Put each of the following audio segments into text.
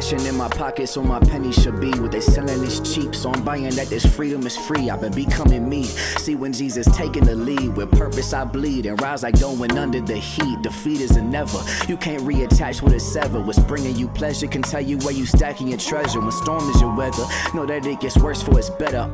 Flashing in my pockets so my pennies should be. What they selling is cheap, so I'm buying that this freedom is free. I've been becoming me. See when Jesus taking the lead. With purpose I bleed and rise like going under the heat. Defeat is a never. You can't reattach with a sever. What's bringing you pleasure can tell you where you stacking your treasure. When storm is your weather, know that it gets worse for it's better.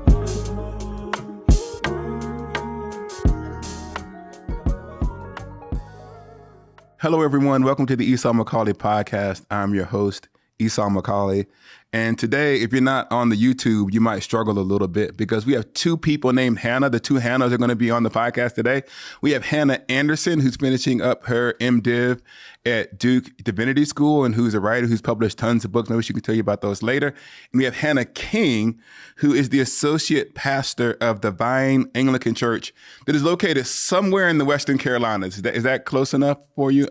Hello, everyone. Welcome to the Esau McCauley podcast. I'm your host, Esau McCauley. And today, if you're not on the YouTube, you might struggle a little bit because we have two people named Hannah. The two Hannahs are going to be on the podcast today. We have Hannah Anderson, who's finishing up her MDiv at Duke Divinity School and who's a writer who's published tons of books. Maybe she can tell you about those later. And we have Hannah King, who is the associate pastor of the Vine Anglican Church that is located somewhere in the Western Carolinas. Is that close enough for you,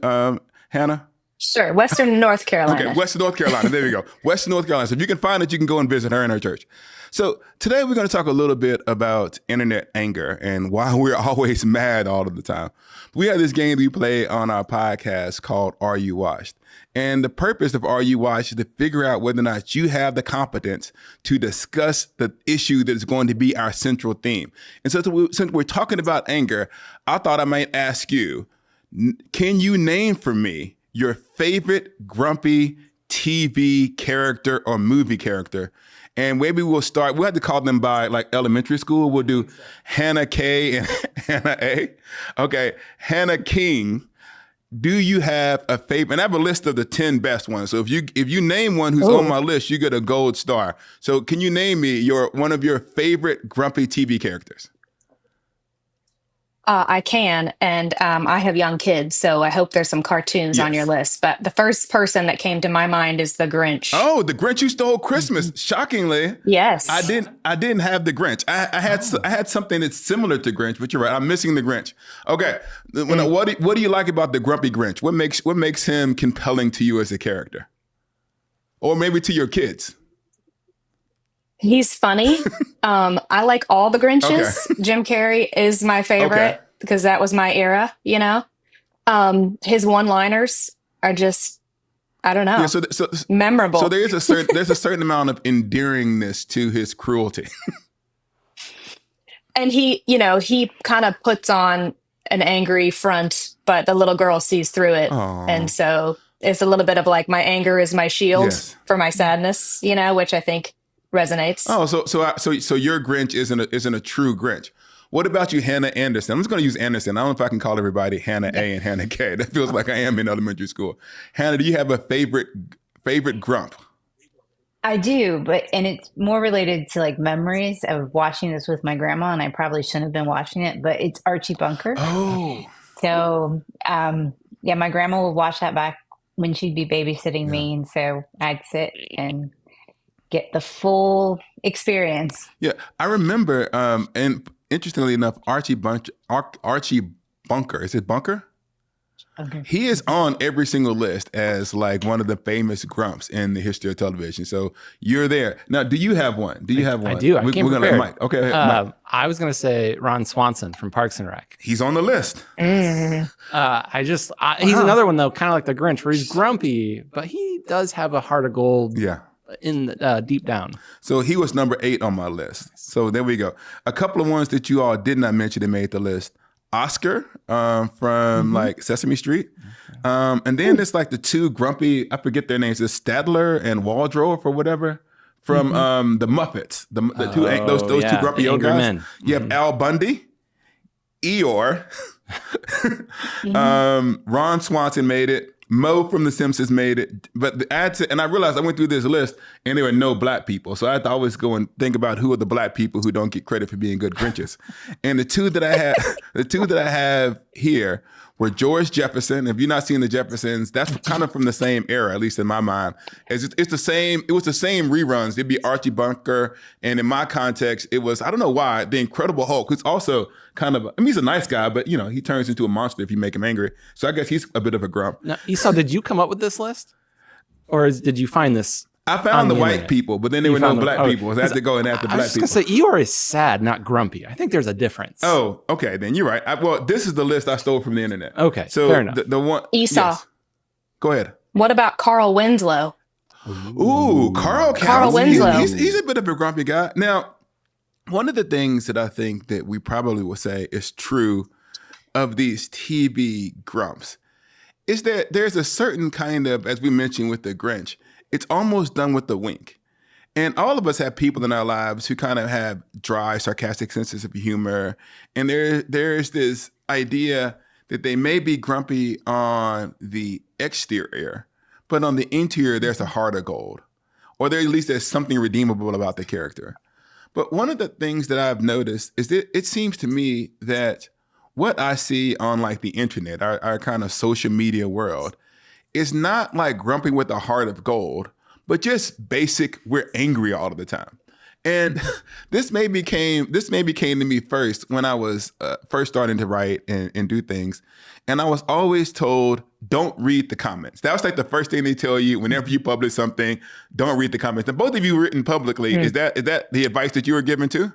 Hannah? Sure. Western North Carolina. Okay, Western North Carolina. There you go. Western North Carolina. So if you can find it, you can go and visit her in her church. So today we're going to talk a little bit about internet anger and why we're always mad all of the time. We have this game we play on our podcast called Are You Washed? And the purpose of Are You Washed is to figure out whether or not you have the competence to discuss the issue that is going to be our central theme. And so since we're talking about anger, I thought I might ask you, can you name for me your favorite grumpy TV character or movie character? And maybe we'll have to call them by like elementary school. We'll do Hannah K and Hannah A. Okay, Hannah King, do you have a favorite? And I have a list of the 10 best ones. So if you name one who's on my list, you get a gold star. So can you name me one of your favorite grumpy TV characters? I can, and I have young kids, so I hope there's some cartoons on your list. But the first person that came to my mind is the Grinch. Oh, the Grinch Who Stole Christmas. Mm-hmm. Shockingly, yes, I didn't have the Grinch. I had something that's similar to Grinch, but you're right. I'm missing the Grinch. Okay, what do you like about the grumpy Grinch? What makes him compelling to you as a character, or maybe to your kids? He's funny. I like all the Grinches. Okay. Jim Carrey is my favorite because that was my era, you know? His one-liners are just, I don't know, memorable. So there's a certain amount of endearingness to his cruelty. And he kind of puts on an angry front, but the little girl sees through it. Aww. And so it's a little bit of like my anger is my shield for my sadness, which I think resonates. Oh, so your Grinch isn't a true Grinch. What about you, Hannah Anderson? I'm just going to use Anderson. I don't know if I can call everybody Hannah A and Hannah K. That feels like I am in elementary school. Hannah, do you have a favorite grump? I do, and it's more related to like memories of watching this with my grandma, and I probably shouldn't have been watching it, but it's Archie Bunker. Oh. So, my grandma would watch that back when she'd be babysitting me, and so I'd sit and get the full experience. Yeah, I remember, and interestingly enough, Archie Bunker, is it Bunker? Okay. He is on every single list as like one of the famous grumps in the history of television. So you're there. Now, do you have one? I do. We're going to let Mike. Okay, Mike. I was going to say Ron Swanson from Parks and Rec. He's on the list. He's another one though, kind of like the Grinch, where he's grumpy, but he does have a heart of gold. Yeah. In deep down. So he was number 8 on my list. So there we go. A couple of ones that you all did not mention that made the list. Oscar from like Sesame Street. And then there's like the two grumpy, I forget their names, it's Stadler and Waldorf or whatever from the Muppets. Those two grumpy old guys. Men. You have Al Bundy, Eeyore, Ron Swanson made it. Mo from The Simpsons made it, but and I realized I went through this list and there were no black people. So I had to always go and think about who are the black people who don't get credit for being good Grinches. And the two that I have here were George Jefferson. If you've not seen the Jeffersons, that's kind of from the same era, at least in my mind. It's the same. It was the same reruns. It'd be Archie Bunker, and in my context, it was, I don't know why, the Incredible Hulk, who's also kind of, he's a nice guy, but he turns into a monster if you make him angry. So I guess he's a bit of a grump. Now, Esau, did you come up with this list, or did you find this? I found the white people, but then there were no black people. So I had to go and add the black people. I was going to say, Eeyore is sad, not grumpy. I think there's a difference. Oh, okay. Then you're right. Well, this is the list I stole from the internet. Okay, so fair enough. The one... Esau. Yes. Go ahead. What about Carl Winslow? Ooh, Carl Carl County. Winslow. He's a bit of a grumpy guy. Now, one of the things that I think that we probably will say is true of these TV grumps is that there's a certain kind of, as we mentioned with the Grinch, it's almost done with a wink. And all of us have people in our lives who kind of have dry, sarcastic senses of humor. And there's this idea that they may be grumpy on the exterior, but on the interior, there's a heart of gold. Or at least there's something redeemable about the character. But one of the things that I've noticed is that it seems to me that what I see on like the internet, our kind of social media world, is not like grumpy with a heart of gold, but just basic, we're angry all of the time. And this maybe came to me first when I was first starting to write and do things. And I was always told, don't read the comments. That was like the first thing they tell you whenever you publish something, don't read the comments. And both of you written publicly, is that the advice that you were given too?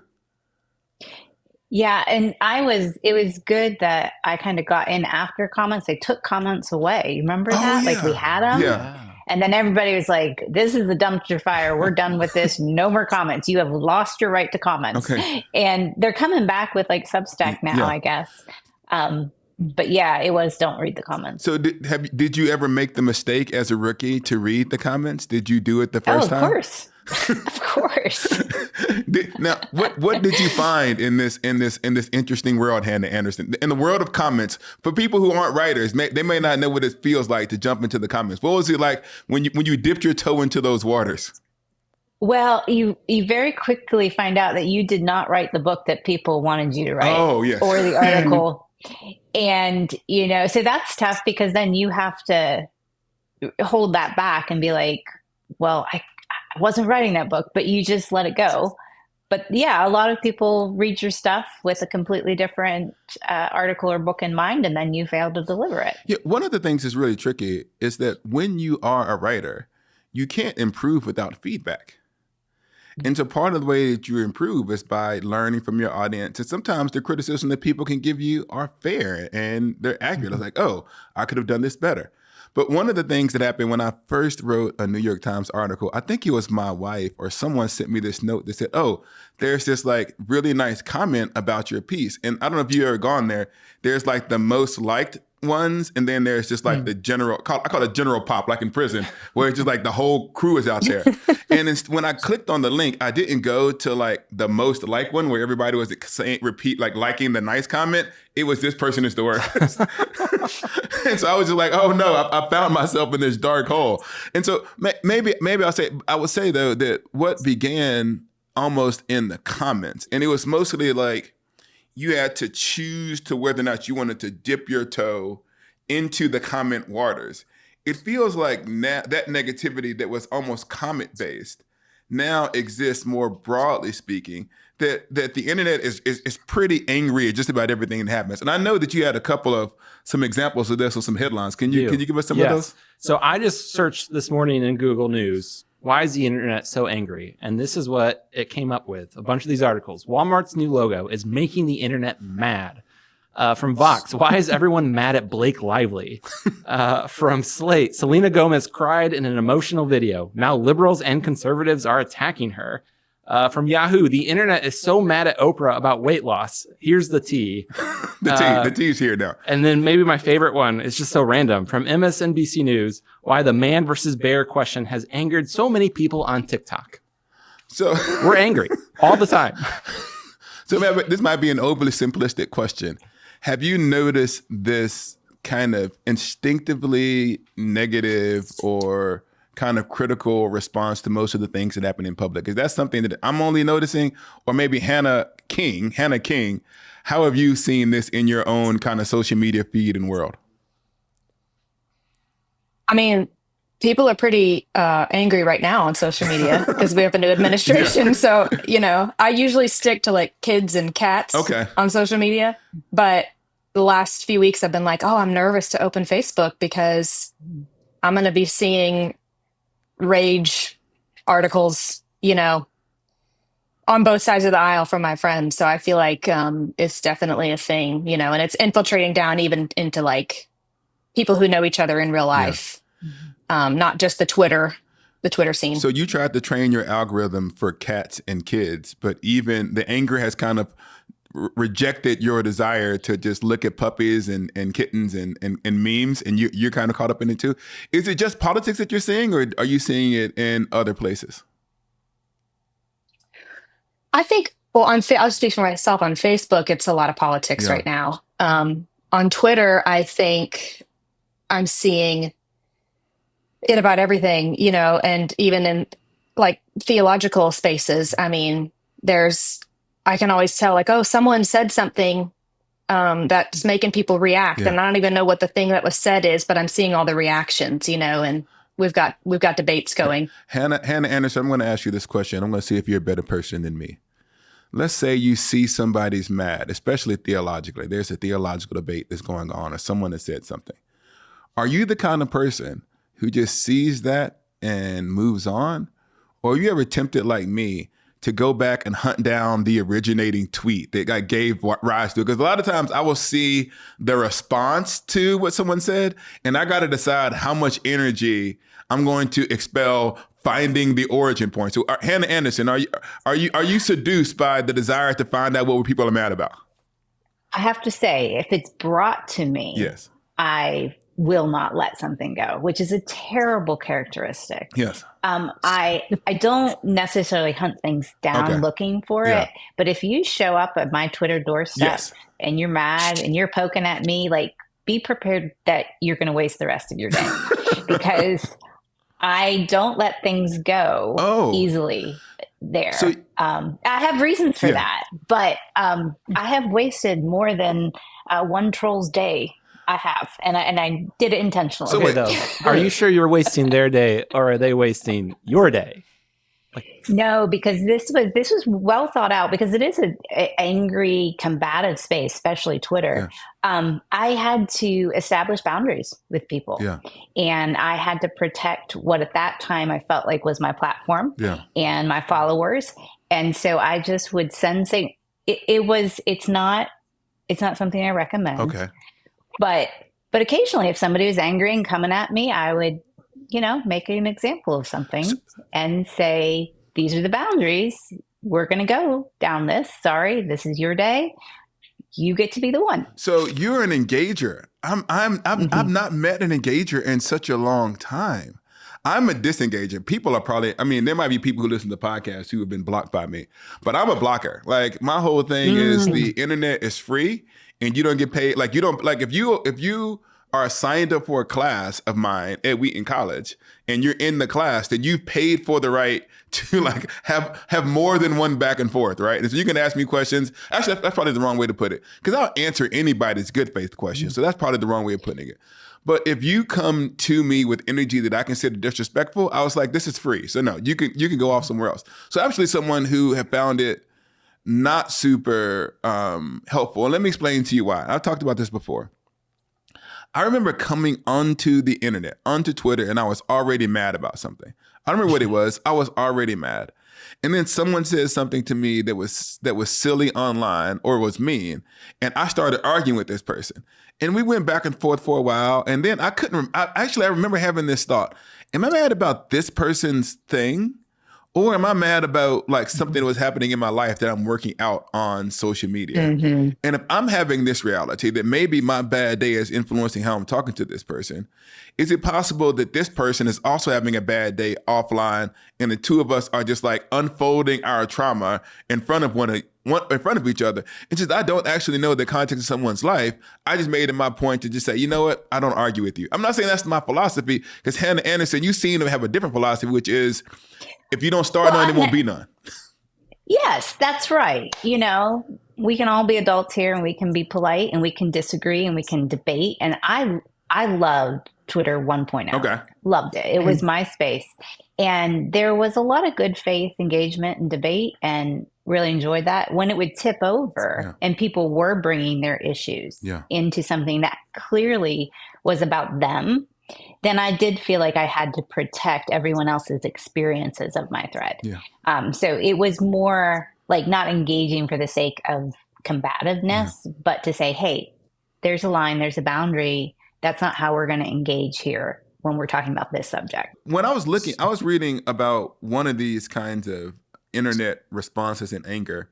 Yeah, and it was good that I kind of got in after comments. They took comments away. You remember that? Yeah. Like we had them. Yeah. And then everybody was like, this is a dumpster fire. We're done with this. No more comments. You have lost your right to comments. Okay. And they're coming back with like Substack now, I guess. But yeah, it was don't read the comments. So did you ever make the mistake as a rookie to read the comments? Did you do it the first time? Of course. Of course. Now, what did you find in this interesting world, Hannah Anderson, in the world of comments? For people who aren't writers, they may not know what it feels like to jump into the comments. What was it like when you dipped your toe into those waters? Well, you very quickly find out that you did not write the book that people wanted you to write. Oh, yes. Or the article. And, so that's tough because then you have to hold that back and be like, well, I wasn't writing that book, but you just let it go. But yeah, a lot of people read your stuff with a completely different article or book in mind, and then you fail to deliver it. Yeah, one of the things that's really tricky is that when you are a writer, you can't improve without feedback. And so part of the way that you improve is by learning from your audience. And sometimes the criticism that people can give you are fair and they're accurate. It's like, oh, I could have done this better. But one of the things that happened when I first wrote a New York Times article, I think it was my wife or someone sent me this note that said, oh, there's this like really nice comment about your piece. And I don't know if you've ever gone there. There's like the most liked ones, and then there's just like the general, I call it general pop, like in prison, where it's just like the whole crew is out there. And when I clicked on the link, I didn't go to like the most liked one where everybody was saying, liking the nice comment. It was this person is the worst. And so I was just like, oh no, I found myself in this dark hole. And so maybe I would say though that what began almost in the comments, and it was mostly like, you had to choose to whether or not you wanted to dip your toe into the comment waters. It feels like now that negativity that was almost comment based now exists more broadly speaking, that the internet is pretty angry at just about everything that happens. And I know that you had some examples of this or some headlines. Can you give us some of those? So I just searched this morning in Google News, why is the internet so angry? And this is what it came up with. A bunch of these articles. Walmart's new logo is making the internet mad. From Vox, why is everyone mad at Blake Lively? From Slate, Selena Gomez cried in an emotional video. Now liberals and conservatives are attacking her. From Yahoo, the internet is so mad at Oprah about weight loss. Here's the tea. The tea's here now. And then maybe my favorite one is just so random. From MSNBC News, why the man versus bear question has angered so many people on TikTok. So we're angry all the time. So this might be an overly simplistic question. Have you noticed this kind of instinctively negative or kind of critical response to most of the things that happen in public? Is that something that I'm only noticing? Or maybe Hannah King, how have you seen this in your own kind of social media feed and world? I mean, people are pretty angry right now on social media because we have a new administration. Yeah. So, I usually stick to like kids and cats on social media. But the last few weeks I've been like, oh, I'm nervous to open Facebook because I'm going to be seeing rage articles, on both sides of the aisle from my friends. So I feel like it's definitely a thing, and it's infiltrating down even into like people who know each other in real life. Yeah. Not just the Twitter the Twitter scene. So you tried to train your algorithm for cats and kids, but even the anger has kind of rejected your desire to just look at puppies and kittens and memes, and you're kind of caught up in it too. Is it just politics that you're seeing, or are you seeing it in other places? I think, well, I'll speak for myself. On Facebook, it's a lot of politics right now. On Twitter, I think I'm seeing it about everything, and even in like theological spaces. I mean, I can always tell, like, oh, someone said something that's making people react, and I don't even know what the thing that was said is, but I'm seeing all the reactions, and we've got debates going. Hannah Anderson, I'm going to ask you this question. I'm going to see if you're a better person than me. Let's say you see somebody's mad, especially theologically. There's a theological debate that's going on, or someone has said something. Are you the kind of person who just sees that and moves on? Or are you ever tempted, like me, to go back and hunt down the originating tweet that gave rise to it? Because a lot of times I will see the response to what someone said, and I got to decide how much energy I'm going to expel finding the origin point. So Hannah Anderson, are you seduced by the desire to find out what people are mad about? I have to say, if it's brought to me, yes, I will not let something go, which is a terrible characteristic. Yes. I don't necessarily hunt things down looking for it, but if you show up at my Twitter doorstep and you're mad and you're poking at me, like, be prepared that you're going to waste the rest of your day because I don't let things go easily there. So, I have reasons for that, but I have wasted more than one troll's day. I have, and I did it intentionally. So though, are you sure you're wasting their day, or are they wasting your day? No, because this was well thought out, because it is an angry, combative space, especially Twitter. Yeah. I had to establish boundaries with people, and I had to protect what at that time I felt like was my platform and my followers. And so I just would send saying it's not something I recommend. Okay. But occasionally, if somebody was angry and coming at me, I would, make an example of something and say, these are the boundaries. We're going to go down this. Sorry, this is your day. You get to be the one. So you're an engager. I've not met an engager in such a long time. I'm a disengager. People are probably, there might be people who listen to podcasts who have been blocked by me, but I'm a blocker. Like, my whole thing is the internet is free and you don't get paid. Like, you don't, like, if you are signed up for a class of mine at Wheaton College and you're in the class, then you've paid for the right to like have more than one back and forth, right? And so you can ask me questions. Actually, that's probably the wrong way to put it, because I'll answer anybody's good faith question. So that's probably the wrong way of putting it. But if you come to me with energy that I consider disrespectful, I was like, this is free. So no, you can go off somewhere else. So actually someone who have found it not super helpful. And let me explain to you why. I've talked about this before. I remember coming onto the internet, onto Twitter, and I was already mad about something. I don't remember what it was. I was already mad. And then someone said something to me that was silly online or was mean. And I started arguing with this person. And we went back and forth for a while. And then I remember having this thought. Am I mad about this person's thing? Or am I mad about like something that was happening in my life that I'm working out on social media? Mm-hmm. And if I'm having this reality that maybe my bad day is influencing how I'm talking to this person, is it possible that this person is also having a bad day offline and the two of us are just like unfolding our trauma in front of in front of each other? It's just, I don't actually know the context of someone's life. I just made it my point to just say, you know what? I don't argue with you. I'm not saying that's my philosophy, because Hannah Anderson, you seem to have a different philosophy, which is, if you don't start none, it won't be none. Yes, that's right. We can all be adults here and we can be polite and we can disagree and we can debate. And I loved Twitter 1.0. Okay. Loved it. It was my space. And there was a lot of good faith engagement and debate, and really enjoyed that. When it would tip over and people were bringing their issues into something that clearly was about them, then I did feel like I had to protect everyone else's experiences of my thread. Yeah. So it was more like not engaging for the sake of combativeness, but to say, hey, there's a line, there's a boundary. That's not how we're going to engage here. when we're talking about this subject. When I was reading about one of these kinds of internet responses in anger,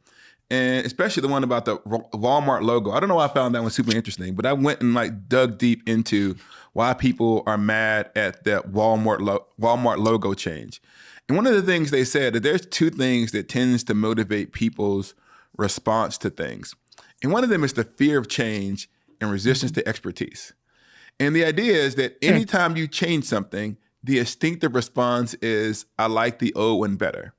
and especially the one about the Walmart logo. I don't know why I found that one super interesting, but I went and like dug deep into why people are mad at that Walmart logo change. And one of the things they said that there's two things that tends to motivate people's response to things. And one of them is the fear of change and resistance to expertise. And the idea is that anytime you change something, the instinctive response is, I like the old one better.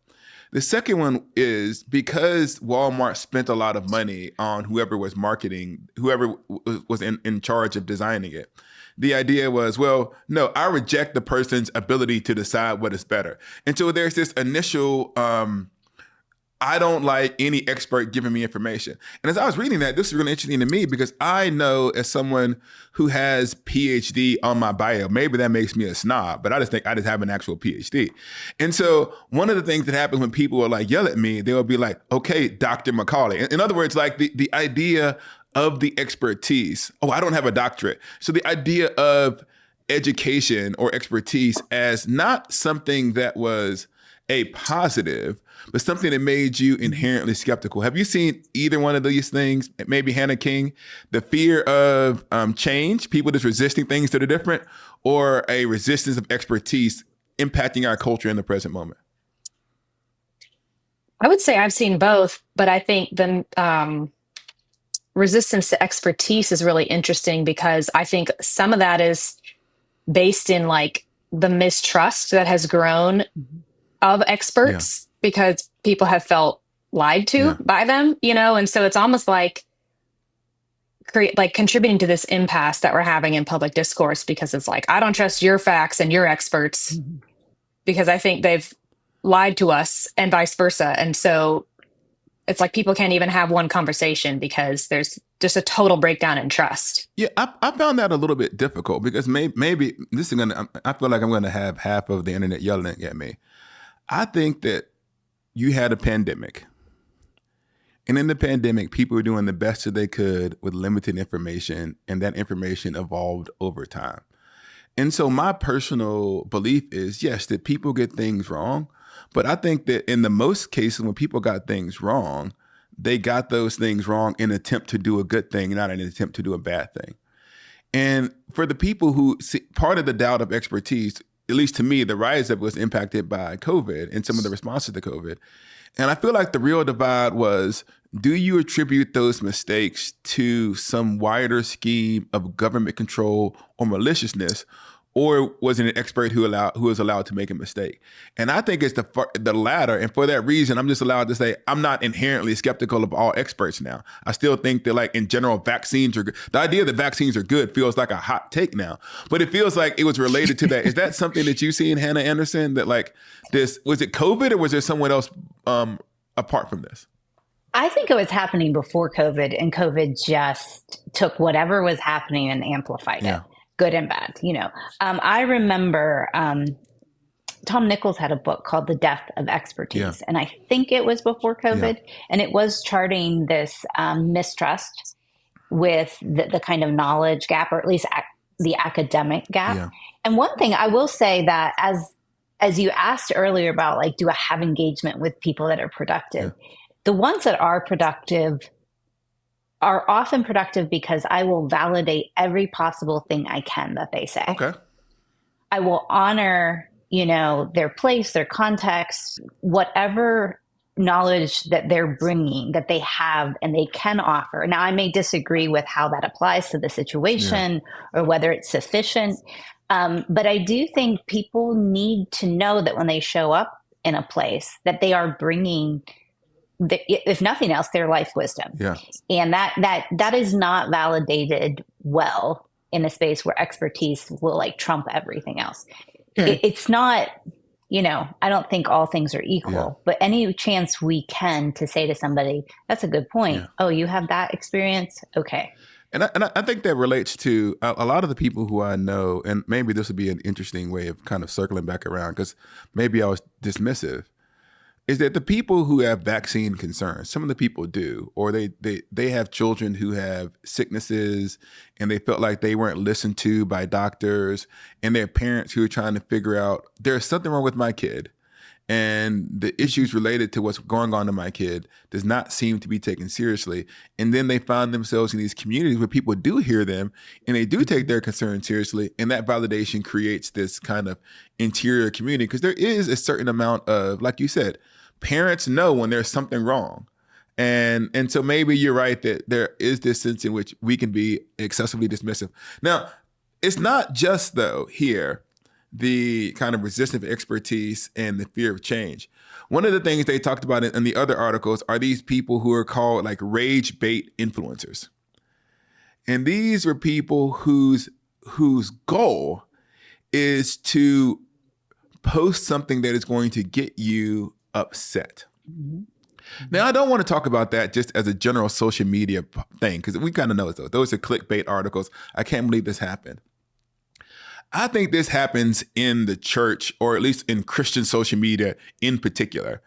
The second one is because Walmart spent a lot of money on whoever was marketing, whoever was in charge of designing it. The idea was, well, no, I reject the person's ability to decide what is better. And so there's this initial, I don't like any expert giving me information. And as I was reading that, this was really interesting to me because I know as someone who has PhD on my bio, maybe that makes me a snob, but I just think I just have an actual PhD. And so one of the things that happens when people will like yell at me, they'll be like, okay, Dr. Macaulay. In other words, like the idea of the expertise. Oh, I don't have a doctorate. So the idea of education or expertise as not something that was a positive, but something that made you inherently skeptical. Have you seen either one of these things? Maybe Hannah King, the fear of change, people just resisting things that are different, or a resistance of expertise impacting our culture in the present moment? I would say I've seen both, but I think the resistance to expertise is really interesting because I think some of that is based in like the mistrust that has grown of experts because people have felt lied to by them, you know? And so it's almost like contributing to this impasse that we're having in public discourse because it's like, I don't trust your facts and your experts because I think they've lied to us and vice versa. And so it's like people can't even have one conversation because there's just a total breakdown in trust. Yeah, I found that a little bit difficult because maybe this is I feel like I'm gonna have half of the internet yelling at me. I think that you had a pandemic. And in the pandemic, people were doing the best that they could with limited information, and that information evolved over time. And so my personal belief is, yes, that people get things wrong. But I think that in the most cases, when people got things wrong, they got those things wrong in an attempt to do a good thing, not in an attempt to do a bad thing. And for the people who see, part of the doubt of expertise, at least to me, the rise of it was impacted by COVID and some of the responses to COVID. And I feel like the real divide was, do you attribute those mistakes to some wider scheme of government control or maliciousness, or was it an expert who was allowed to make a mistake? And I think it's the latter. And for that reason, I'm just allowed to say I'm not inherently skeptical of all experts now. I still think that, like, in general, vaccines are good. The idea that vaccines are good feels like a hot take now, but it feels like it was related to that. Is that something that you see in Hannah Anderson, that like this, was it COVID or was there someone else apart from this? I think it was happening before COVID, and COVID just took whatever was happening and amplified it. Good and bad, you know. I remember Tom Nichols had a book called The Death of Expertise, and I think it was before COVID, and it was charting this mistrust with the kind of knowledge gap, or at least the academic gap. And one thing I will say, that as you asked earlier about, like, do I have engagement with people that are productive? The ones that are productive are often productive because I will validate every possible thing I can that they say. Okay. I will honor, you know, their place, their context, whatever knowledge that they're bringing, that they have and they can offer. Now, I may disagree with how that applies to the situation or whether it's sufficient. But I do think people need to know that when they show up in a place, that they are bringing, if nothing else, their life wisdom. And that is not validated well in a space where expertise will like trump everything else. It's not, you know, I don't think all things are equal, but any chance we can to say to somebody, that's a good point. Oh, you have that experience? Okay. And I think that relates to a lot of the people who I know, and maybe this would be an interesting way of kind of circling back around, because maybe I was dismissive. is that the people who have vaccine concerns, some of the people do, or they have children who have sicknesses and they felt like they weren't listened to by doctors, and their parents who are trying to figure out there's something wrong with my kid. And the issues related to what's going on in my kid does not seem to be taken seriously. And then they find themselves in these communities where people do hear them and they do take their concerns seriously. And that validation creates this kind of interior community, because there is a certain amount of, like you said, parents know when there's something wrong. And so maybe you're right that there is this sense in which we can be excessively dismissive. Now, it's not just, though, here, the kind of resistance of expertise and the fear of change. One of the things they talked about in the other articles are these people who are called like rage bait influencers. And these are people whose goal is to post something that is going to get you upset. Mm-hmm. Now, I don't want to talk about that just as a general social media thing, because we kind of know those. Those are clickbait articles. I can't believe this happened. I think this happens in the church, or at least in Christian social media in particular,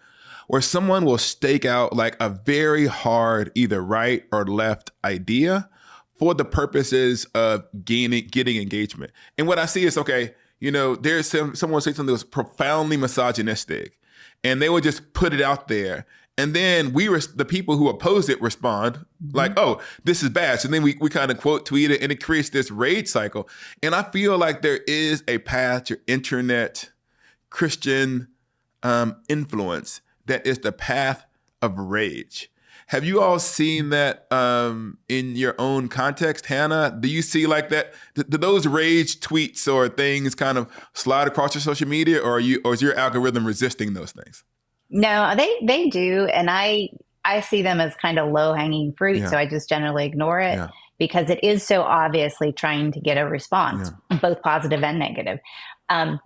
where someone will stake out like a very hard either right or left idea for the purposes of getting engagement. And what I see is, okay, there's someone say something that was profoundly misogynistic, and they would just put it out there. And then the people who oppose it respond like, oh, this is bad. So then we kind of quote tweet it, and it creates this rage cycle. And I feel like there is a path to internet Christian influence that is the path of rage. Have you all seen that in your own context, Hannah? Do you see like that? Do those rage tweets or things kind of slide across your social media, or is your algorithm resisting those things? No, they do. And I see them as kind of low hanging fruit. Yeah. So I just generally ignore it because it is so obviously trying to get a response, both positive and negative. The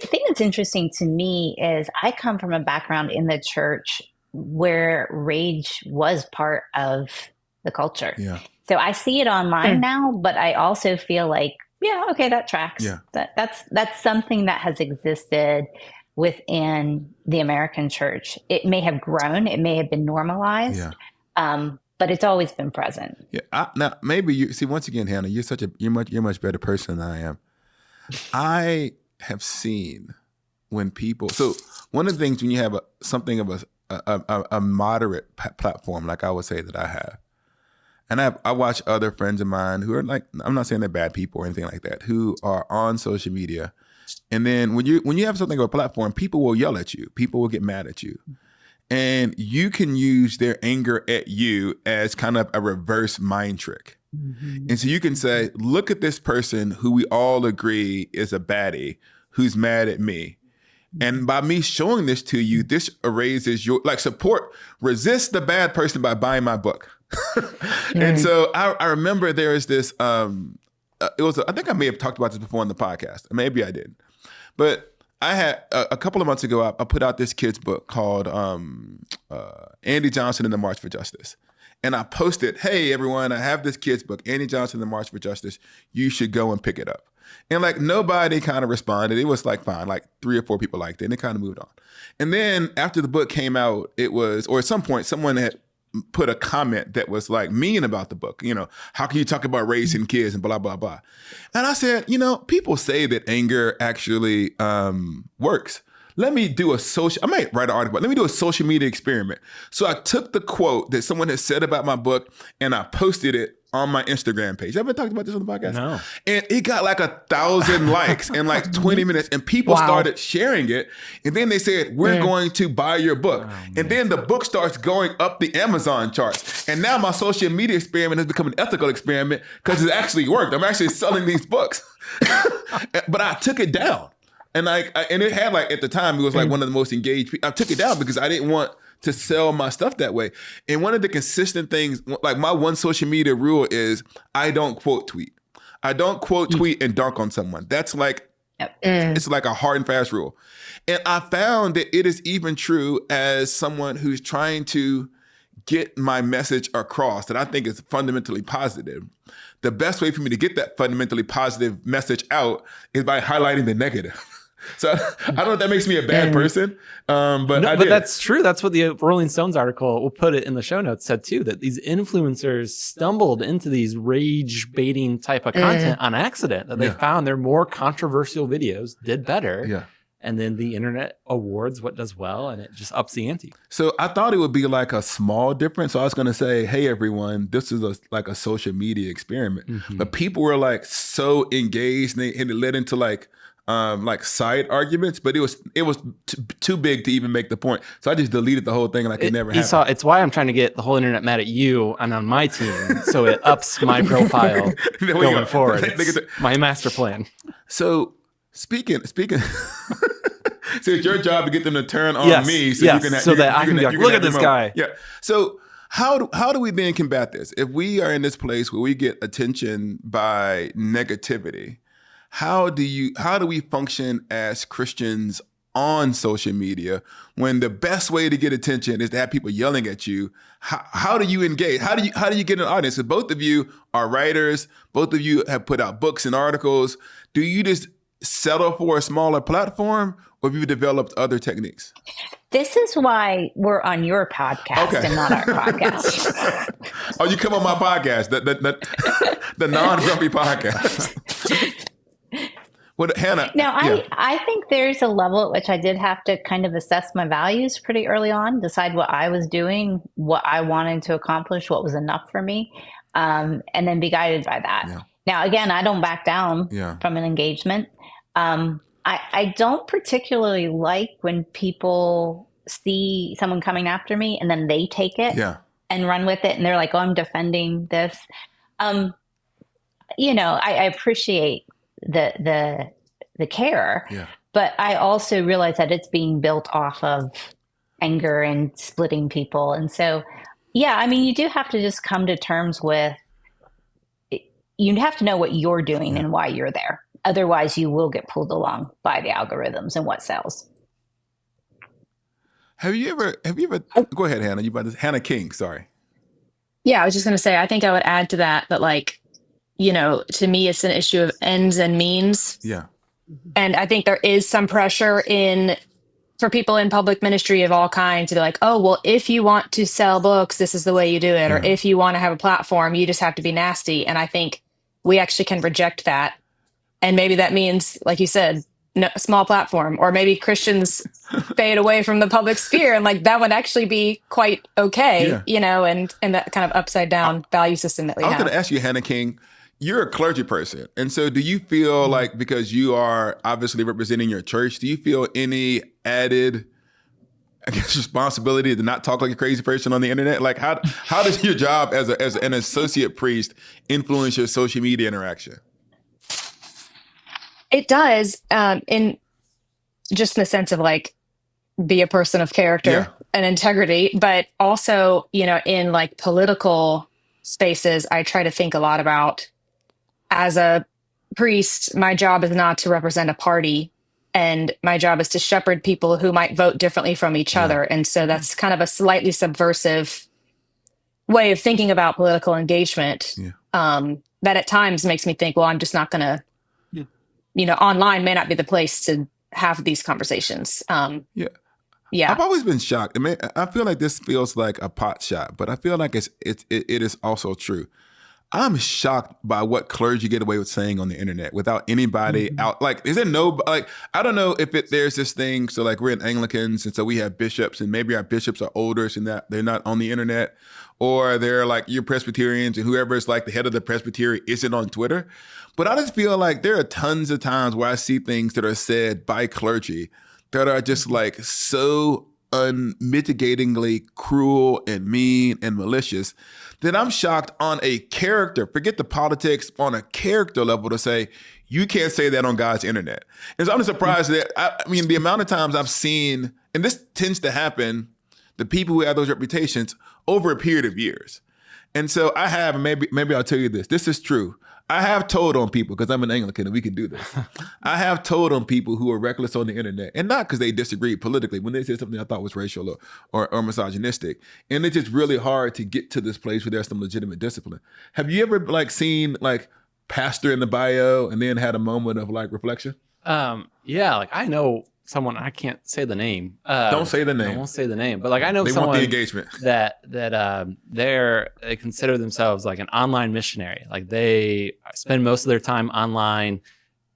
thing that's interesting to me is I come from a background in the church where rage was part of the culture. Yeah. So I see it online now, but I also feel like, okay, that tracks. Yeah. That's something that has existed within the American church. It may have grown, it may have been normalized, but it's always been present. Yeah. Now, maybe you see, once again, Hannah, you're much better person than I am. I have seen when people. So one of the things when you have something of a moderate platform, like I would say that I have, and I watch other friends of mine who are like, I'm not saying they're bad people or anything like that, who are on social media. And then when you have something of a platform, people will yell at you. People will get mad at you. And you can use their anger at you as kind of a reverse mind trick. Mm-hmm. And so you can say, look at this person who we all agree is a baddie who's mad at me. And by me showing this to you, this erases your, resist the bad person by buying my book. And so I remember there is this, I think I may have talked about this before on the podcast. Maybe I did. But I had a couple of months ago, I put out this kid's book called Andy Johnson and the March for Justice. And I posted, hey, everyone, I have this kid's book, Andy Johnson and the March for Justice. You should go and pick it up. And nobody kind of responded. It was fine. 3 or 4 people liked it, and it kind of moved on. And then after the book came out, or at some point, someone had put a comment that was mean about the book. How can you talk about raising kids and blah, blah, blah. And I said, people say that anger actually works. I might write an article, but let me do a social media experiment. So I took the quote that someone had said about my book and I posted it on my Instagram page. Have I talked about this on the podcast? No. And it got 1,000 likes in 20 minutes, and people started sharing it. And then they said, we're going to buy your book. And then the book starts going up the Amazon charts. And now my social media experiment has become an ethical experiment because it actually worked. I'm actually selling these books. But I took it down. And and it had at the time, it was one of the most engaged people. I took it down because I didn't want to sell my stuff that way. And one of the consistent things, my one social media rule is I don't quote tweet. I don't quote tweet and dunk on someone. That's it's a hard and fast rule. And I found that it is even true as someone who's trying to get my message across that I think is fundamentally positive. The best way for me to get that fundamentally positive message out is by highlighting the negative. So I don't know if that makes me a bad person, but No, I but did. that's true. That's what the Rolling Stones article, we'll put it in the show notes, said too, that these influencers stumbled into these rage baiting type of content on accident, that they found their more controversial videos did better. Yeah. And then the internet awards what does well, and it just ups the ante. So I thought it would be like a small difference. So I was going to say, hey, everyone, this is like a social media experiment. But people were like so engaged, and it led into like side arguments, but it was too big to even make the point. So I just deleted the whole thing like it never happened. Esau, it's why I'm trying to get the whole internet mad at you and on my team, so it ups my profile going forward. It's my master plan. So speaking so it's your job to get them to turn on me so you can that I can be like, look at this guy. Yeah. So how do we then combat this? If we are in this place where we get attention by negativity, how do we function as Christians on social media when the best way to get attention is to have people yelling at you? How do you engage? How do you get an audience? So both of you are writers. Both of you have put out books and articles. Do you just settle for a smaller platform, or have you developed other techniques? This is why we're on your podcast and not our podcast. Oh, you come on my podcast, the non-grumpy podcast. What, Hannah? No, I think there's a level at which I did have to kind of assess my values pretty early on, decide what I was doing, what I wanted to accomplish, what was enough for me, and then be guided by that. Yeah. Now, again, I don't back down from an engagement. I don't particularly like when people see someone coming after me and then they take it and run with it, and they're like, "Oh, I'm defending this." I appreciate the care, but I also realize that it's being built off of anger and splitting people, and so you do have to just come to terms with. You have to know what you're doing and why you're there. Otherwise, you will get pulled along by the algorithms and what sells. Have you ever? Go ahead, Hannah. Hannah King. Sorry. Yeah, I was just going to say, I think I would add to that, to me, it's an issue of ends and means. Yeah. And I think there is some pressure for people in public ministry of all kinds to be like, oh, well, if you want to sell books, this is the way you do it. Or if you want to have a platform, you just have to be nasty. And I think we actually can reject that. And maybe that means, like you said, no, small platform, or maybe Christians fade away from the public sphere. And that would actually be quite okay, and that kind of upside down value system that we have. I was going to ask you, Hannah King, you're a clergy person. And so do you feel like, because you are obviously representing your church, do you feel any added, responsibility to not talk like a crazy person on the internet? Like how does your job as an associate priest influence your social media interaction? It does, in just in the sense of be a person of character and integrity, but also, in political spaces, I try to think a lot about, as a priest, my job is not to represent a party, and my job is to shepherd people who might vote differently from each other. And so that's kind of a slightly subversive way of thinking about political engagement, that at times makes me think, well, I'm just not going to, online may not be the place to have these conversations. I've always been shocked. I mean, I feel like this feels like a pot shot, but I feel like it is also true. I'm shocked by what clergy get away with saying on the internet without anybody out. Is there no, I don't know if there's this thing. So we're in Anglicans, and so we have bishops, and maybe our bishops are older, so that they're not on the internet, or they're you're Presbyterians, and whoever is the head of the Presbytery isn't on Twitter. But I just feel like there are tons of times where I see things that are said by clergy that are just so unmitigatingly cruel and mean and malicious that I'm shocked on a character, forget the politics, on a character level to say, you can't say that on God's internet. And so I'm surprised that, the amount of times I've seen, and this tends to happen, the people who have those reputations over a period of years. And so I have, and maybe I'll tell you this is true. I have told on people, because I'm an Anglican and we can do this. I have told on people who are reckless on the internet, and not because they disagree politically, when they said something I thought was racial or misogynistic. And it's just really hard to get to this place where there's some legitimate discipline. Have you ever seen pastor in the bio and then had a moment of reflection? Yeah, like I know someone, I can't say the name. Don't say the name. I won't say the name, but like I know They someone want the engagement. that they consider themselves like an online missionary. Like they spend most of their time online,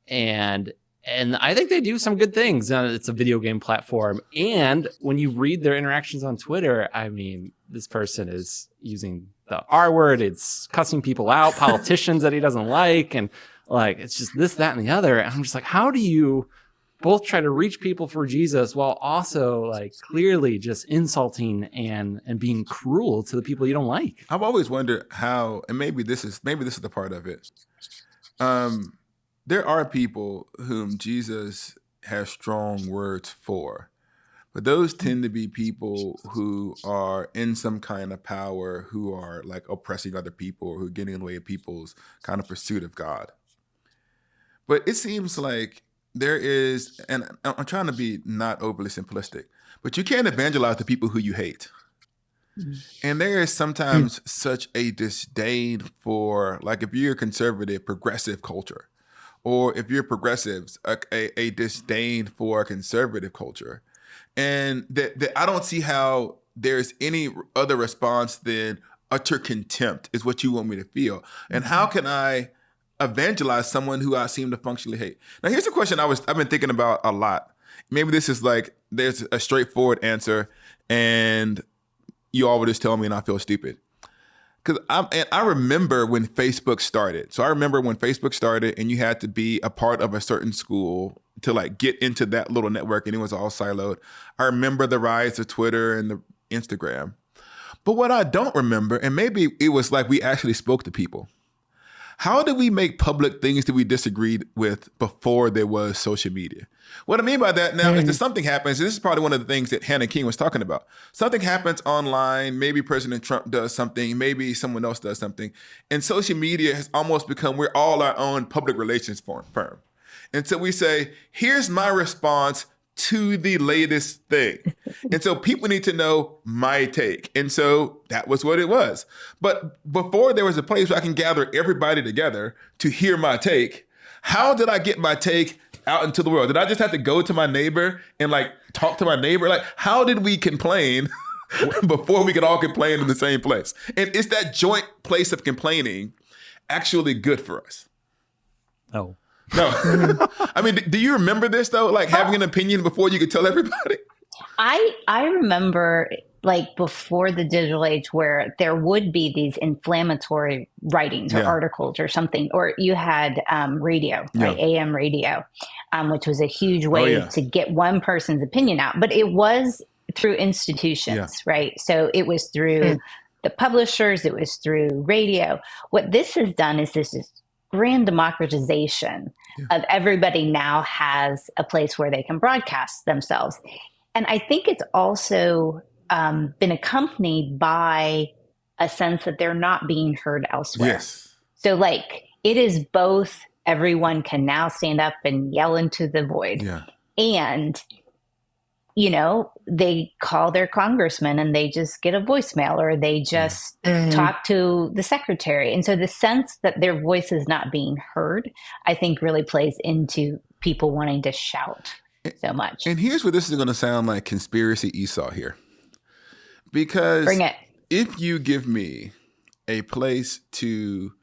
and I think they do some good things. It's a video game platform, and when you read their interactions on Twitter, I mean, this person is using the R word. It's cussing people out, politicians that he doesn't like, and like it's just this, that, and the other. And I'm just like, how do you both try to reach people for Jesus while also like clearly just insulting and being cruel to the people you don't like? I've always wondered how, and maybe this is the part of it. There are people whom Jesus has strong words for, but those tend to be people who are in some kind of power, who are like oppressing other people, who are getting in the way of people's kind of pursuit of God. But it seems like there is, and I'm trying to be not overly simplistic, but you can't evangelize the people who you hate. And there is sometimes such a disdain for, like, if you're conservative, progressive culture, or if you're progressives, a disdain for conservative culture. And that I don't see how there's any other response than utter contempt is what you want me to feel. And how can I evangelize someone who I seem to functionally hate? Now, here's a question I've been thinking about a lot. Maybe this is like, there's a straightforward answer and you all would just tell me and I feel stupid. Because I remember when Facebook started. So I remember when Facebook started and you had to be a part of a certain school to like get into that little network, and it was all siloed. I remember the rise of Twitter and the Instagram. But what I don't remember, and maybe it was like we actually spoke to people. How did we make public things that we disagreed with before there was social media? What I mean by that now is that something happens, and this is probably one of the things that Hannah King was talking about. Something happens online, maybe President Trump does something, maybe someone else does something, and social media has almost become, we're all our own public relations firm. And so we say, here's my response to the latest thing. And so people need to know my take. And so that was what it was. But before there was a place where I can gather everybody together to hear my take, how did I get my take out into the world? Did I just have to go to my neighbor and like talk to my neighbor? Like, how did we complain before we could all complain in the same place? And is that joint place of complaining actually good for us? No. No. I mean, do you remember this though? Like having an opinion before you could tell everybody? I remember like before the digital age where there would be these inflammatory writings or articles or something, or you had radio, right? AM radio, which was a huge way to get one person's opinion out. But it was through institutions, right? So it was through the publishers, it was through radio. What this has done is this is grand democratization of everybody now has a place where they can broadcast themselves. And I think it's also been accompanied by a sense that they're not being heard elsewhere. Yes. So like it is both everyone can now stand up and yell into the void. Yeah. And, you know, they call their congressman and they just get a voicemail or they just talk to the secretary. And so the sense that their voice is not being heard, I think really plays into people wanting to shout so much. And here's where this is going to sound like conspiracy Esau here. Because Bring it. If you give me a place to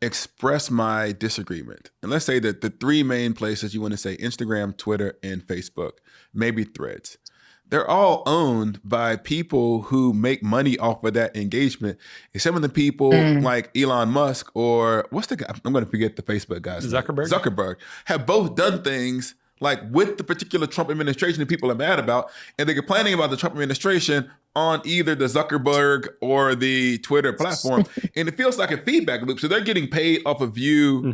express my disagreement, and let's say that the three main places you want to say, Instagram, Twitter, and Facebook, maybe Threads, they're all owned by people who make money off of that engagement. And some of the people like Elon Musk or what's the guy? I'm going to forget the Facebook guy's name. Zuckerberg have both done things like with the particular Trump administration that people are mad about, and they're complaining about the Trump administration on either the Zuckerberg or the Twitter platform. And it feels like a feedback loop. So they're getting paid off of you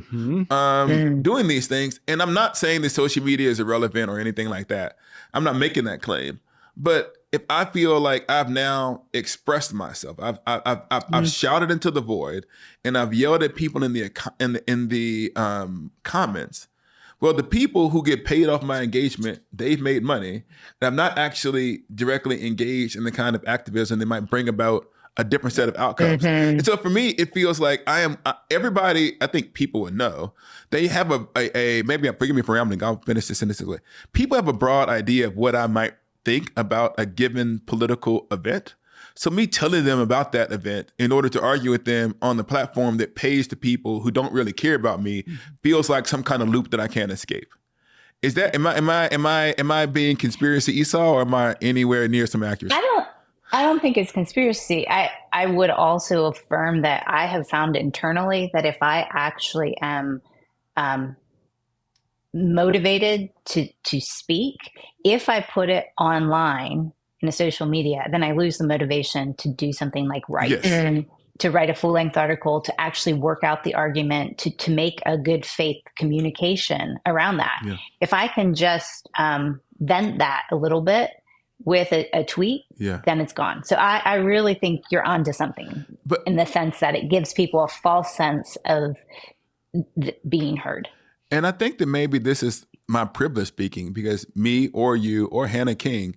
doing these things. And I'm not saying that social media is irrelevant or anything like that. I'm not making that claim. But if I feel like I've now expressed myself, I've shouted into the void, and I've yelled at people in the comments. Well, the people who get paid off my engagement, they've made money. And I'm not actually directly engaged in the kind of activism that might bring about a different set of outcomes. And so for me, it feels like everybody, I think people would know, they have maybe, forgive me for rambling, I'll finish this sentence this way. People have a broad idea of what I might think about a given political event. So me telling them about that event in order to argue with them on the platform that pays to people who don't really care about me feels like some kind of loop that I can't escape. Is that am I being conspiracy Esau, or am I anywhere near some accuracy? I don't think it's conspiracy. I would also affirm that I have found internally that if I actually am motivated to speak, if I put it online in a social media, then I lose the motivation to do something like write. Yes. To write a full-length article, to actually work out the argument, to make a good faith communication around that. Yeah. If I can just vent that a little bit with a tweet, then it's gone. So I really think you're onto something, but in the sense that it gives people a false sense of being heard. And I think that maybe this is my privilege speaking, because me or you or Hannah King,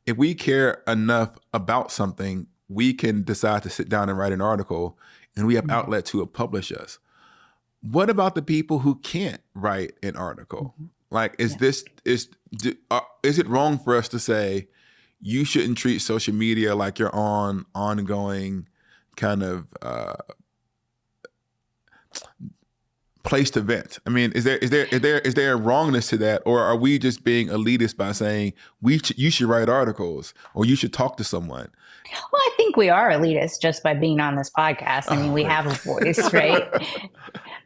if we care enough about something, we can decide to sit down and write an article, and we have outlets who will publish us. What about the people who can't write an article? Like, is it wrong for us to say you shouldn't treat social media like your ongoing kind of place to vent? I mean, is there a wrongness to that, or are we just being elitist by saying you should write articles or you should talk to someone? Well, I think we are elitist just by being on this podcast. I mean, we have a voice, right?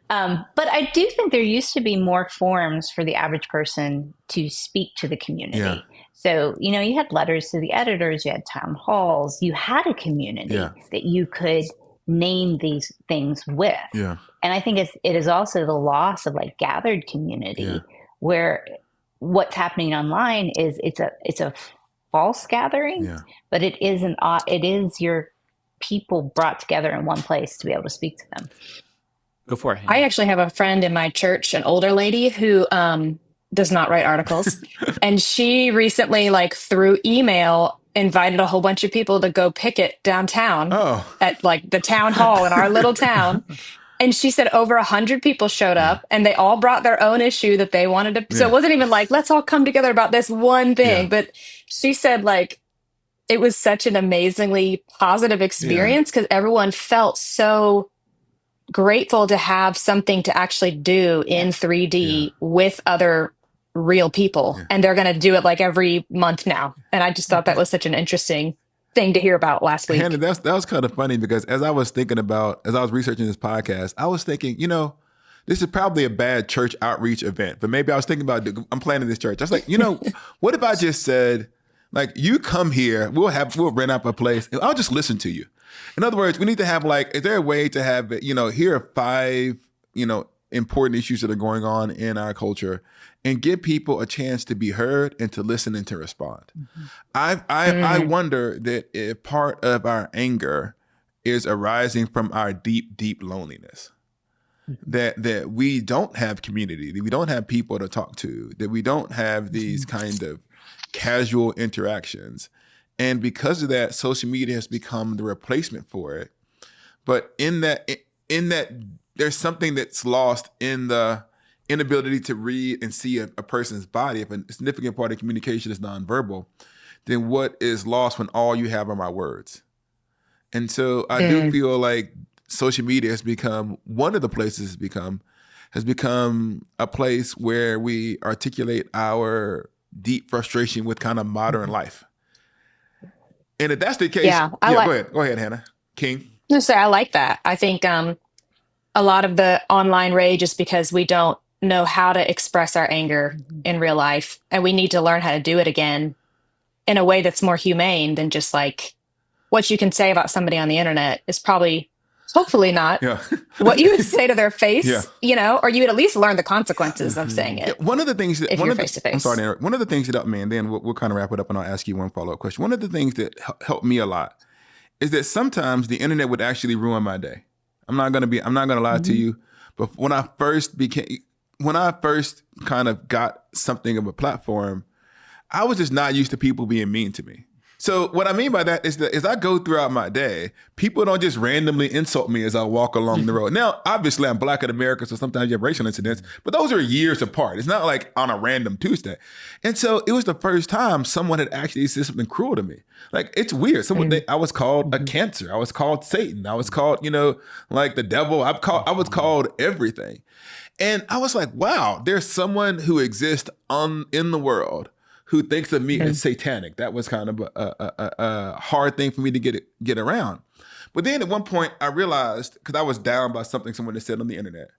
But I do think there used to be more forums for the average person to speak to the community. Yeah. So, you had letters to the editors, you had town halls, you had a community that you could name these things with. Yeah. And I think it is also the loss of like gathered community where what's happening online is it's a false gathering, but it is your people brought together in one place to be able to speak to them. Go for it. I actually have a friend in my church, an older lady who does not write articles. And she recently, like through email, invited a whole bunch of people to go picket downtown at like the town hall in our little town. And she said over 100 people showed up, and they all brought their own issue that they wanted to. So it wasn't even like, let's all come together about this one thing. But she said like, it was such an amazingly positive experience because everyone felt so grateful to have something to actually do in 3D with other real people. And they're going to do it like every month now. And I just thought that was such an interesting thing to hear about last week. Hannah, that was kind of funny because as I was researching this podcast, I was thinking, this is probably a bad church outreach event, but maybe I was thinking about, I'm planning this church. I was like, what if I just said, like, you come here, we'll rent out a place, and I'll just listen to you. In other words, we need to have is there a way to have, here are 5, important issues that are going on in our culture, and give people a chance to be heard and to listen and to respond. I wonder that if part of our anger is arising from our deep, deep loneliness, that we don't have community, that we don't have people to talk to, that we don't have these kind of casual interactions. And because of that, social media has become the replacement for it. But in that, there's something that's lost in the inability to read and see a person's body. If a significant part of communication is nonverbal, then what is lost when all you have are my words? And so I do feel like social media has become one of the places has become a place where we articulate our deep frustration with kind of modern life. And if that's the case, go ahead, Hannah King. I like that. I think a lot of the online rage is because we don't know how to express our anger in real life, and we need to learn how to do it again in a way that's more humane than just like what you can say about somebody on the internet is probably, hopefully not what you would say to their face, or you would at least learn the consequences of saying it. One of the things that, face-to-face. I'm sorry, Eric, one of the things that, then we'll kind of wrap it up and I'll ask you one follow-up question. One of the things that helped me a lot is that sometimes the internet would actually ruin my day. I'm not going to lie to you, but when I first kind of got something of a platform, I was just not used to people being mean to me. So what I mean by that is that as I go throughout my day, people don't just randomly insult me as I walk along the road. Now, obviously, I'm Black in America, so sometimes you have racial incidents, but those are years apart. It's not like on a random Tuesday. And so it was the first time someone had actually said something cruel to me. Like, it's weird. I was called a cancer. I was called Satan. I was called, like the devil. I was called everything. And I was like, wow, there's someone who exists in the world who thinks of me as satanic. That was kind of a hard thing for me to get around. But then at one point I realized, because I was down by something someone had said on the internet,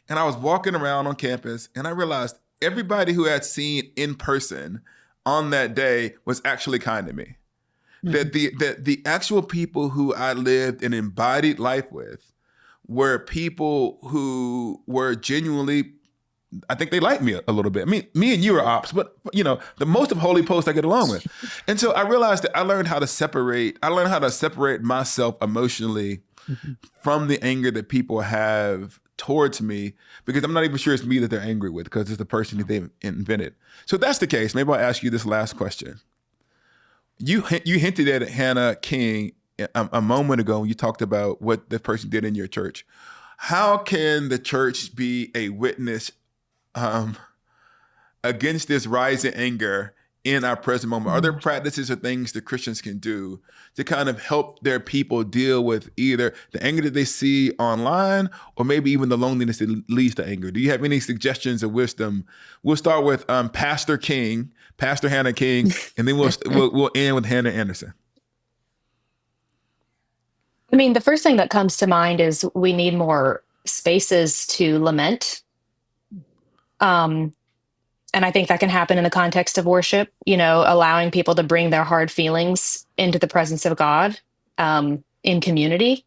and I was walking around on campus and I realized everybody who had seen in person on that day was actually kind to me. That the actual people who I lived an embodied life with were people who were genuinely, I think they like me a little bit. I mean, me and you are ops, but the most of Holy Post I get along with. And so I realized that I learned how to separate myself emotionally from the anger that people have towards me, because I'm not even sure it's me that they're angry with, because it's the person that they've invented. So if that's the case, maybe I'll ask you this last question. You hinted at Hannah King a moment ago when you talked about what the person did in your church. How can the church be a witness against this rising anger in our present moment? Are there practices or things that Christians can do to kind of help their people deal with either the anger that they see online or maybe even the loneliness that leads to anger? Do you have any suggestions of wisdom? We'll start with Pastor Hannah King, and then we'll end with Hannah Anderson. I mean, the first thing that comes to mind is we need more spaces to lament. And I think that can happen in the context of worship, allowing people to bring their hard feelings into the presence of God, in community.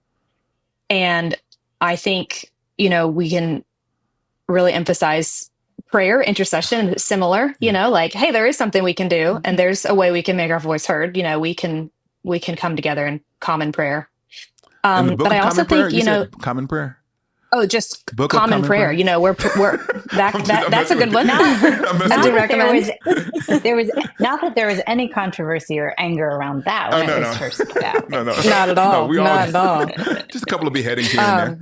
And I think, we can really emphasize prayer, intercession, similar, like, hey, there is something we can do, and there's a way we can make our voice heard. We can come together in common prayer. But I also think, common prayer. Oh, just common prayer. We're that's a good one. There was not that there was any controversy or anger around that when it was first put out. No, not at all. Not at all. Just a couple of beheadings here and there.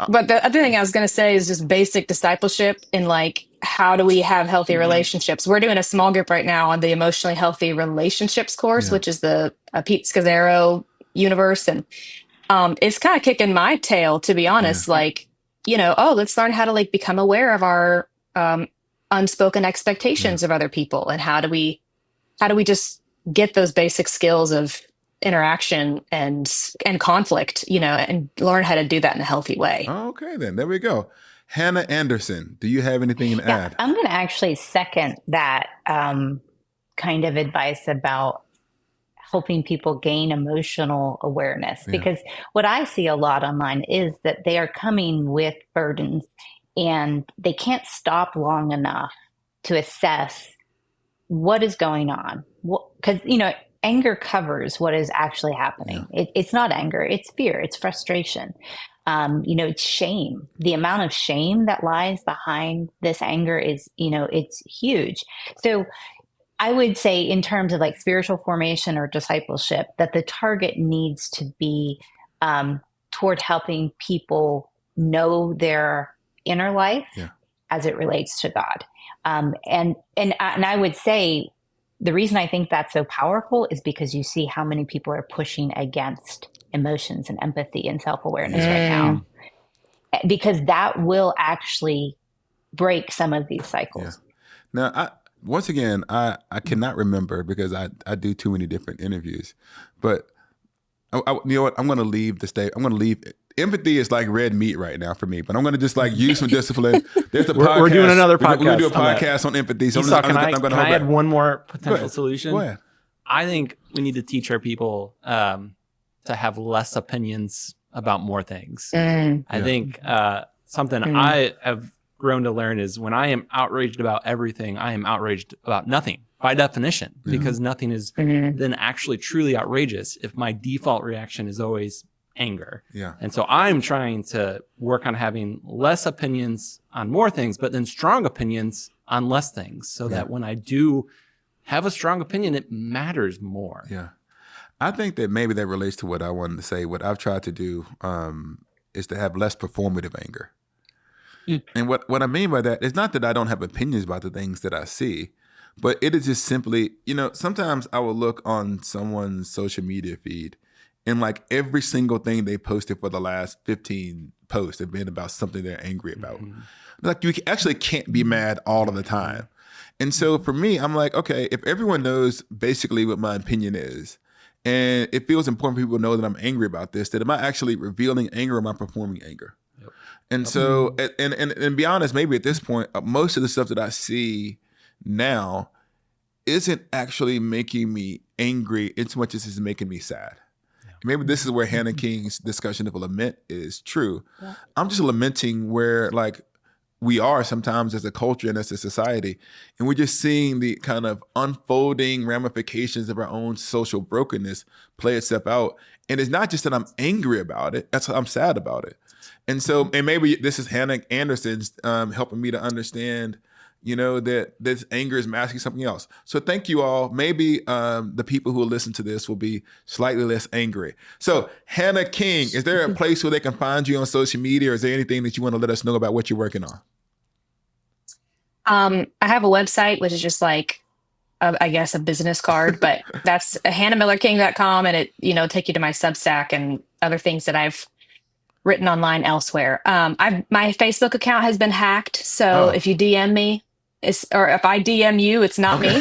But the other thing I was going to say is just basic discipleship in like, how do we have healthy relationships? We're doing a small group right now on the emotionally healthy relationships course, which is the Pete Scazzaro universe. And it's kind of kicking my tail, to be honest. Like, let's learn how to like become aware of our unspoken expectations of other people, and how do we just get those basic skills of interaction and conflict, and learn how to do that in a healthy way. Okay, then there we go. Hannah Anderson, do you have anything to add? I'm going to actually second that kind of advice about helping people gain emotional awareness, because what I see a lot online is that they are coming with burdens and they can't stop long enough to assess what is going on. Because, anger covers what is actually happening. It's not anger, it's fear, it's frustration. It's shame. The amount of shame that lies behind this anger is, it's huge. So I would say, in terms of like spiritual formation or discipleship, that the target needs to be toward helping people know their inner life as it relates to God. And I would say the reason I think that's so powerful is because you see how many people are pushing against emotions and empathy and self-awareness right now, because that will actually break some of these cycles. Now, once again, I cannot remember because I do too many different interviews, but you know what? I'm going to leave the state. I'm going to leave. Empathy is like red meat right now for me, but I'm going to just like use some discipline. There's a podcast. We're doing another podcast. We're going to do a podcast on empathy. So can I add one more potential solution? Go ahead. I think we need to teach our people to have less opinions about more things. I think something I have grown to learn is when I am outraged about everything, I am outraged about nothing by definition, because nothing is then actually truly outrageous if my default reaction is always anger. And so I'm trying to work on having less opinions on more things, but then strong opinions on less things, so that when I do have a strong opinion, it matters more. Yeah. I think that maybe that relates to what I wanted to say. What I've tried to do is to have less performative anger. And what I mean by that is not that I don't have opinions about the things that I see, but it is just simply, sometimes I will look on someone's social media feed and like every single thing they posted for the last 15 posts have been about something they're angry about. Like you actually can't be mad all of the time. And so for me, I'm like, okay, if everyone knows basically what my opinion is, and it feels important for people to know that I'm angry about this, that am I actually revealing anger or am I performing anger? Yep. And so, and be honest, maybe at this point, most of the stuff that I see now isn't actually making me angry in so much as it's making me sad. Yeah. Maybe this is where Hannah King's discussion of a lament is true. Yeah. I'm just lamenting where like we are sometimes as a culture and as a society, and we're just seeing the kind of unfolding ramifications of our own social brokenness play itself out. And it's not just that I'm angry about it, I'm sad about it. And so, and maybe this is Hannah Anderson's helping me to understand, that this anger is masking something else. So thank you all. Maybe the people who will listen to this will be slightly less angry. So Hannah King, is there a place where they can find you on social media, or is there anything that you want to let us know about what you're working on? I have a website, which is just like, I guess, a business card, but that's hannahmillerking.com, and it, take you to my Substack and other things that I've written online elsewhere. My Facebook account has been hacked. So if you DM me, or if I DM you, it's not me.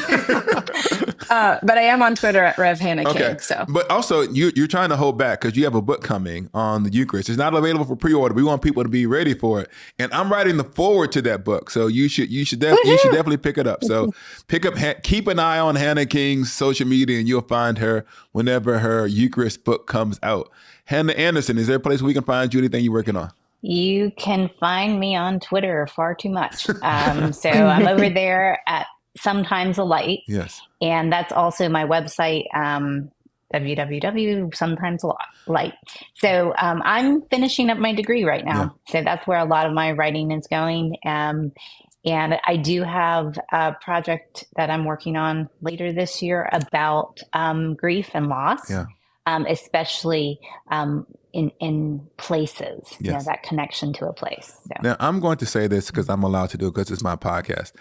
But I am on Twitter at Rev Hannah King. So, but also you're trying to hold back because you have a book coming on the Eucharist. It's not available for pre-order. We want people to be ready for it, and I'm writing the foreword to that book. So you should definitely pick it up. So keep an eye on Hannah King's social media, and you'll find her whenever her Eucharist book comes out. Hannah Anderson, is there a place where we can find you? Anything you're working on? You can find me on Twitter far too much. So I'm over there at Sometimes a Light. Yes. And that's also my website, www.sometimesalight. So I'm finishing up my degree right now. Yeah. So that's where a lot of my writing is going. And I do have a project that I'm working on later this year about grief and loss. Yeah. Especially in places, yes. That connection to a place. So. Now, I'm going to say this because I'm allowed to do it because it's my podcast.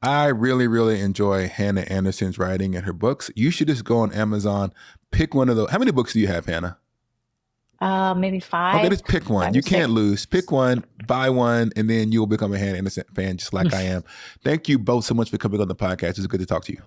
I really, really enjoy Hannah Anderson's writing and her books. You should just go on Amazon, pick one of those. How many books do you have, Hannah? Maybe 5. Okay, just pick one. You can't lose. Pick one, buy one, and then you'll become a Hannah Anderson fan just like I am. Thank you both so much for coming on the podcast. It's good to talk to you.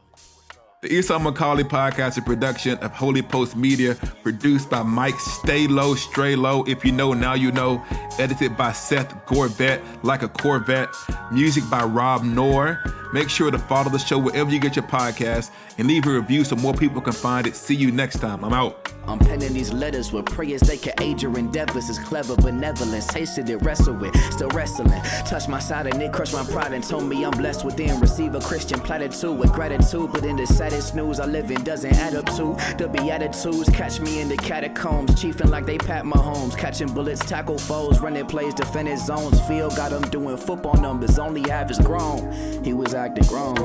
The Esau McCauley podcast is a production of Holy Post Media, produced by Mike Stay Low, Stray Low. If you know, now you know. Edited by Seth Gorvette, like a Corvette. Music by Rob Noor. Make sure to follow the show wherever you get your podcast and leave a review so more people can find it. See you next time. I'm out. I'm penning these letters with prayers they can aid your endeavors. It's clever benevolence, tasted it, wrestle with, still wrestling. Touch my side and it crushed my pride and told me I'm blessed within. Receive a Christian platitude with gratitude, but in the saddest news I live in doesn't add up to the Beatitudes. Catch me in the catacombs, chiefing like they Pat Mahomes, catching bullets, tackle foes, running plays, defending zones. Field got him doing football numbers, only average grown. He was acting grown.